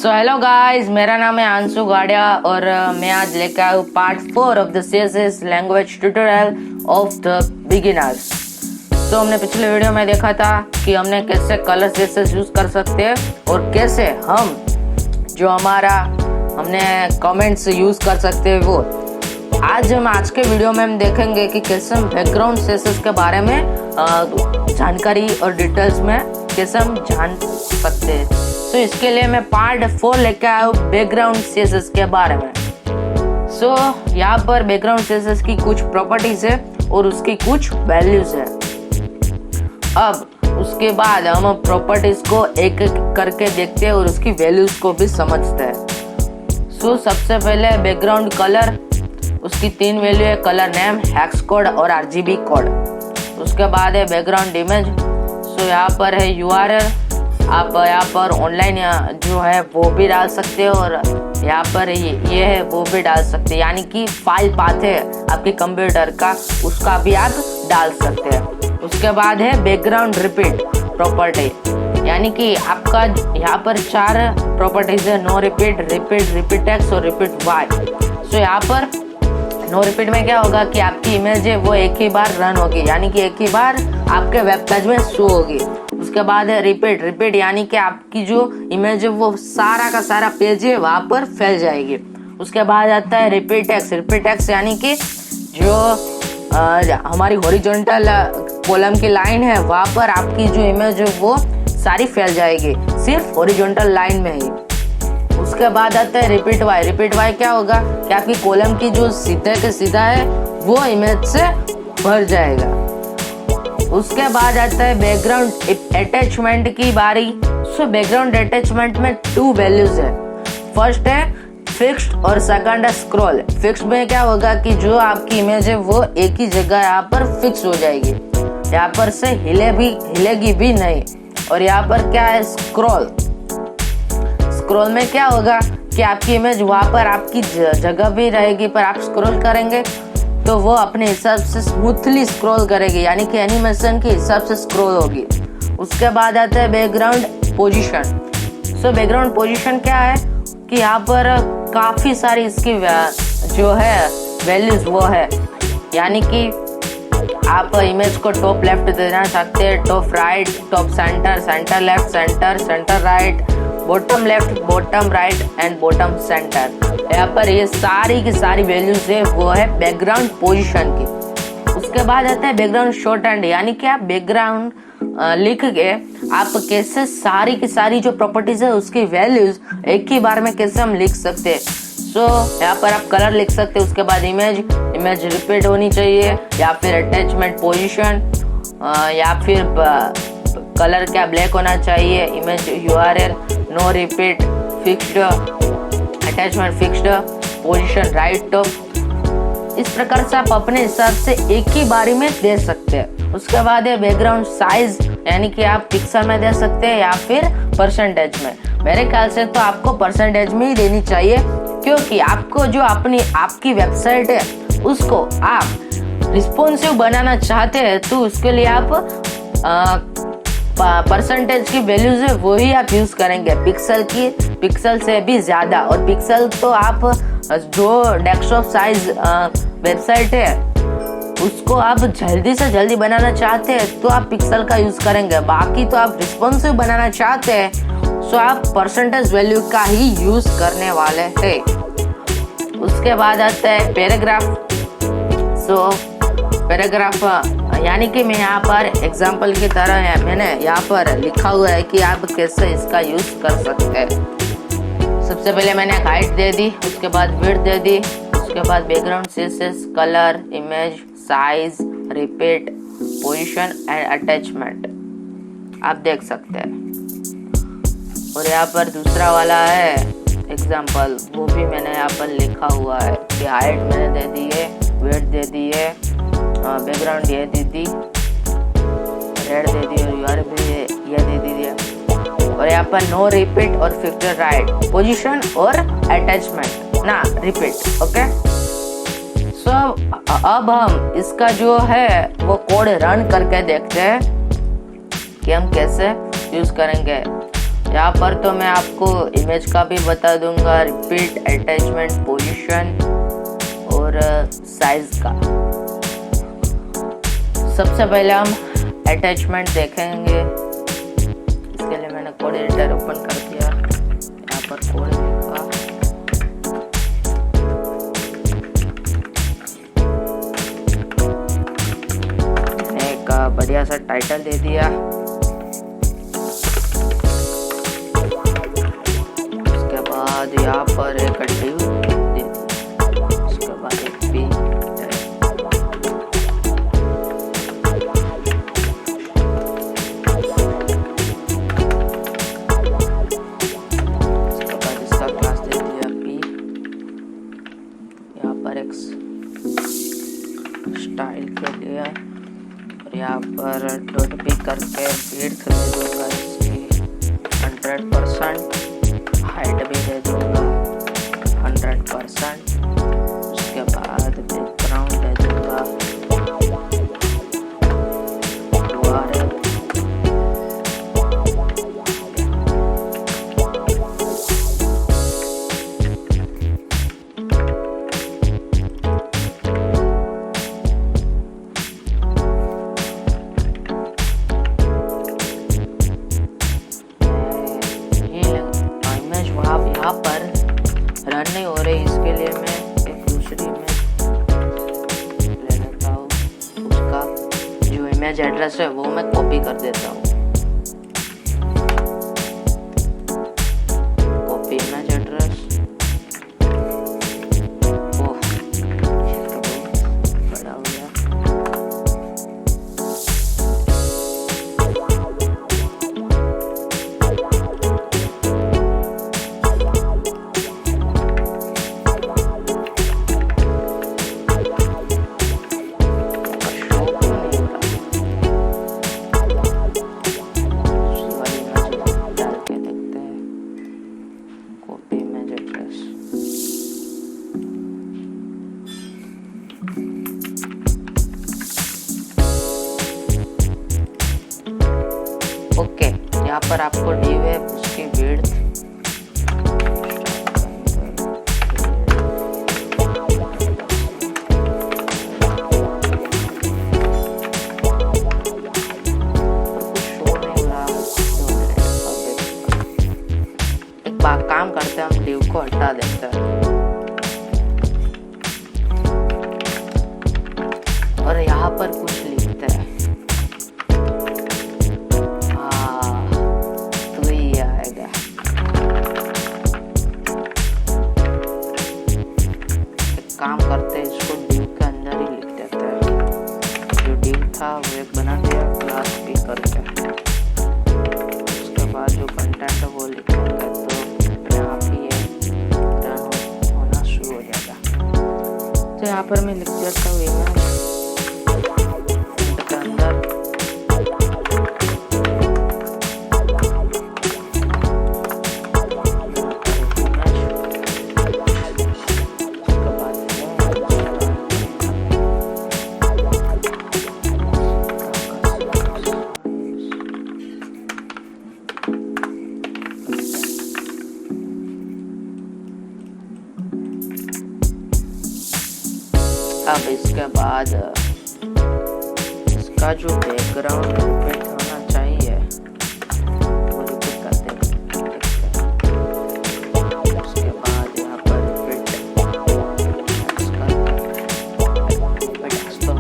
So hello guys, मेरा नाम है अंशु गाड़िया और मैं आज लेकर आया हूँ part 4 of the CSS language tutorial of the beginners. तो हमने पिछले वीडियो में देखा था कि हमने कैसे कलर CSS यूज कर सकते हैं और कैसे हम जो हमने कमेंट्स यूज कर सकते हैं वो। आज के वीडियो में हम देखेंगे कि कैसे हम बैकग्राउंड CSS के बारे में जानकारी और डिटेल्स में कैसे हम जान सकते हैं। तो इसके लिए मैं पार्ट 4 लेकर आया हूँ बैकग्राउंड CSS के बारे में। यहाँ पर बैकग्राउंड CSS की कुछ प्रॉपर्टीज है और उसकी कुछ वैल्यूज है। अब उसके बाद हम प्रॉपर्टीज को एक एक करके देखते हैं और उसकी वैल्यूज को भी समझते हैं। सबसे पहले बैकग्राउंड कलर, उसकी 3 वैल्यू है, कलर नेम, हेक्स कोड और RGB कोड। उसके बाद है बैकग्राउंड इमेज। यहाँ पर है URL, आप यहाँ पर ऑनलाइन जो है वो भी डाल सकते हो और यहाँ पर ये है वो भी डाल सकते हैं, यानी कि फाइल पाथ है आपके कंप्यूटर का, उसका भी आप डाल सकते हैं। उसके बाद है बैकग्राउंड रिपीट प्रॉपर्टी, यानी कि आपका यहाँ पर 4 प्रॉपर्टीज है, नो रिपीट, रिपीट टेक्स्ट और रिपीट वाई। यहाँ पर नो रिपीट में क्या होगा कि आपकी इमेज है वो एक ही बार रन होगी, यानी कि एक ही बार आपके वेब पेज में शो होगी। उसके बाद है रिपीट, यानी कि आपकी जो इमेज है वो सारा का सारा पेज है वहां पर फैल जाएगी। उसके बाद आता है रिपीट टेक्स्ट, यानी कि जो हमारी हॉरिजॉन्टल कॉलम की लाइन है वहां पर आपकी जो इमेज है वो सारी फैल जाएगी, सिर्फ हॉरिजॉन्टल लाइन में ही। उसके बाद आता है रिपीट वाई क्या होगा कि आपकी कॉलम की जो सीधा के सीधा है वो इमेज से भर जाएगा। उसके बाद आता है बैकग्राउंड अटैचमेंट की बारी। बैकग्राउंड अटैचमेंट में 2 वैल्यूज है। फर्स्ट है फिक्स्ड और सेकंड है स्क्रॉल। फिक्स्ड में क्या होगा कि जो आपकी इमेज है वो एक ही जगह यहाँ पर फिक्स हो जाएगी, यहाँ पर से हिलेगी भी नहीं। और यहाँ पर क्या है स्क्रॉल में क्या होगा कि आपकी इमेज वहां पर आपकी जगह भी रहेगी, पर आप स्क्रॉल करेंगे तो वो अपने हिसाब से स्मूथली स्क्रॉल करेगी, यानी कि एनिमेशन के हिसाब से स्क्रॉल होगी। उसके बाद आता है बैकग्राउंड पोजीशन। बैकग्राउंड पोजीशन क्या है कि यहाँ पर काफी सारी इसकी जो है वैल्यूज वो है, यानी कि आप इमेज को टॉप लेफ्ट देना सकते हैं, top right, top centre left, centre right, bottom left, bottom right and bottom centre. यहाँ पर ये सारी की सारी वैल्यूज है वो है बैकग्राउंड पोजीशन की। उसके बाद आता है बैकग्राउंड शॉर्ट हैंड, यानी कि आप बैकग्राउंड लिख के आप कैसे सारी की सारी जो प्रॉपर्टीज है उसकी वैल्यूज एक ही बार में कैसे हम लिख सकते हैं। यहाँ पर आप कलर लिख सकते हैं। उसके बाद इमेज रिपीट होनी चाहिए, या फिर अटैचमेंट पोजीशन, या फिर कलर क्या ब्लैक होना चाहिए, image URL, no repeat, fixed, attachment fixed, position right top. इस प्रकार से आप अपने हिसाब से एक ही बारी में दे सकते हैं। उसके बाद है बैकग्राउंड साइज, यानी कि आप पिक्सल में दे सकते हैं या फिर परसेंटेज में। मेरे ख्याल से तो आपको परसेंटेज में ही देनी चाहिए, क्योंकि आपको जो आपकी वेबसाइट है उसको आप रिस्पॉन्सिव बनाना चाहते हैं, तो उसके लिए आप परसेंटेज की वैल्यूज है वही आप यूज करेंगे, पिक्सल से भी ज्यादा। और पिक्सल तो आप जो डेस्कटॉप साइज वेबसाइट है उसको आप जल्दी से जल्दी बनाना चाहते हैं तो आप पिक्सल का यूज करेंगे। बाकी तो आप रिस्पॉन्सिव बनाना चाहते हैं तो आप परसेंटेज वैल्यू का ही यूज करने वाले हैं। उसके बाद आता है पैराग्राफ। पैराग्राफ यानी कि मैं यहाँ पर एग्जाम्पल की तरह है, मैंने यहाँ पर लिखा हुआ है कि आप कैसे इसका यूज कर सकते हैं। सबसे पहले मैंने हाइट दे दी, उसके बाद विड्थ दे दी, उसके बाद background CSS, colour, image, size, repeat, position and attachment आप देख सकते हैं। और यहाँ पर दूसरा वाला है एग्जाम्पल, वो भी मैंने यहाँ पर लिखा हुआ है कि हाइट मैंने दे दी है, विड्थ दे दी है, बैकग्राउंड ये दे दी, रेड दे दी और URL भी ये दे दी है। और यहाँ पर नो रिपीट और फिक्स्ड राइट, पोजीशन और अटैचमेंट ना रिपीट। ओके, अब हम इसका जो है वो कोड रन करके देखते हैं कि हम कैसे यूज करेंगे। यहाँ पर तो मैं आपको इमेज का भी बता दूंगा, रिपीट, अटैचमेंट, पोजीशन और साइज का। सबसे पहले हम अटैचमेंट देखेंगे। इसके लिए मैंने कोड एडिटर ओपन कर दिया, यहाँ पर कोड लिखा, एक बढ़िया सा टाइटल दे दिया। यहाँ पर एक डिव दे दी, उसके बाद एक पी, उसके बाद इसका क्लास दे दिया पी। यहाँ पर एक स्टाइल के लिए और यहाँ पर डॉट पी करके विड्थ दे दूंगा इसकी 100%, हाइट भी दे दूंगा 100%। उसके बाद बैकग्राउंड दे दूंगा यहाँ पर रन नहीं हो रही, इसके लिए मैं एक दूसरी इमेज ले लेता हूँ। उसका जो इमेज एड्रेस है वो मैं कॉपी कर देता हूँ। कॉपी इमेज एड्रेस, ओह बड़ा हो गया। ओके, यहाँ पर आपको डिव है, उसकी विड्थ एक बार काम करते हैं, हम डिव को हटा देते हैं और यहाँ पर कुछ लिखते हैं। काम करते हैं, इसको डिव के अंदर ही लिख देते हैं। जो डिव था वो एक बना दिया क्लास पी करके। उसके बाद जो कंटेंट है वो लिखेंगे तो यहाँ पे ये रन होना शुरू हो जाएगा। तो यहाँ पर मैं लिख देता हूँ इमेज के अंदर अब इसके बाद इसका जो बैकग्राउंड रिपीट होना चाहिए वो रिपीट कर देंगे। उसके बाद यहाँ पर रिपीट तो है यहाँ पर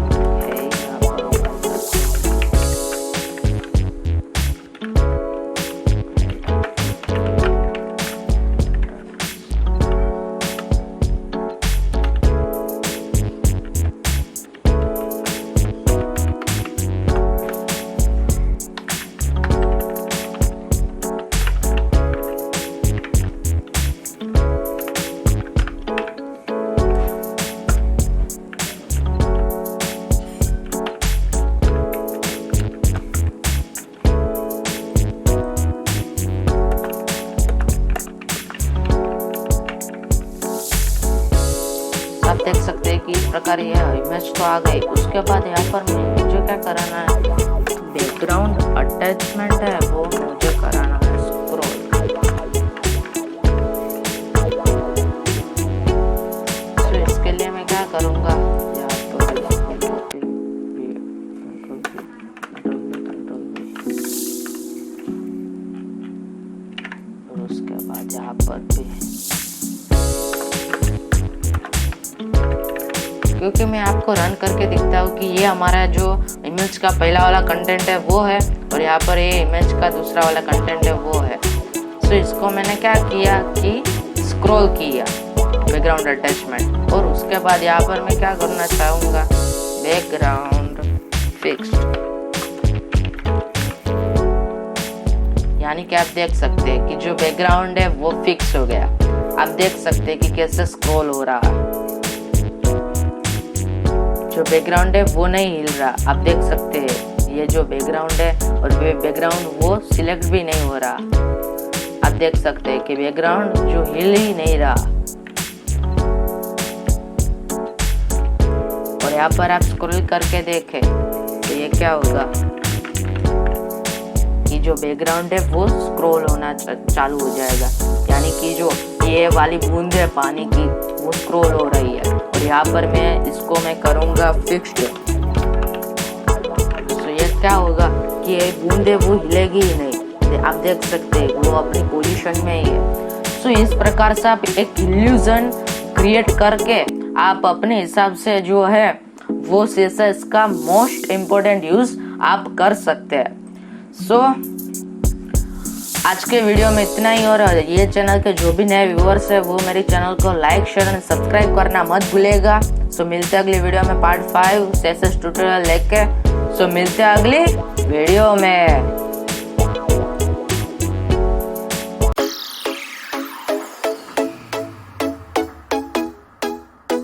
आप देख सकते हैं कि इस प्रकार यह इमेज तो आ गई। उसके बाद यहाँ पर मुझे क्या कराना है, बैकग्राउंड अटैचमेंट है वो मुझे कराना है स्क्रॉल। क्योंकि मैं आपको रन करके दिखता हूँ कि ये हमारा जो इमेज का पहला वाला कंटेंट है वो है, और यहाँ पर ये इमेज का दूसरा वाला कंटेंट है वो है। सो इसको मैंने क्या किया कि स्क्रॉल किया बैकग्राउंड अटैचमेंट, और उसके बाद यहाँ पर मैं क्या करना चाहूँगा, बैकग्राउंड फिक्स्ड, यानी कि आप देख सकते हैं कि जो बैकग्राउंड है वो फिक्स हो गया। आप देख सकते हैं कि कैसे स्क्रॉल हो रहा है, जो बैकग्राउंड है वो नहीं हिल रहा। आप देख सकते हैं ये जो बैकग्राउंड है और बैकग्राउंड वो सिलेक्ट भी नहीं हो रहा। आप देख सकते हैं कि बैकग्राउंड जो हिल ही नहीं रहा। और यहाँ पर आप स्क्रॉल करके देखें तो ये क्या होगा कि जो बैकग्राउंड है वो स्क्रॉल होना चालू हो जाएगा, यानी कि जो ये वाली बूंद है पानी की वो स्क्रॉल हो रही है। और यहाँ पर मैं इसको करूँगा फिक्स्ड, तो ये क्या होगा कि ये बूंद है वो हिलेगी ही नहीं। आप देख सकते हैं वो अपनी पोजीशन में ही है। सो इस प्रकार से आप एक इल्यूजन क्रिएट करके आप अपने हिसाब से जो है वो CSS का मोस्ट इम्पोर्टेंट यूज आप कर सकते हैं। सो आज के वीडियो में इतना ही, और ये चैनल के जो भी नए व्यूअर्स है वो मेरे चैनल को लाइक शेयर एंड सब्सक्राइब करना मत भूलेगा। सो मिलते हैं अगली वीडियो में पार्ट 5 CSS ट्यूटोरियल लेके। सो मिलते हैं अगली वीडियो में।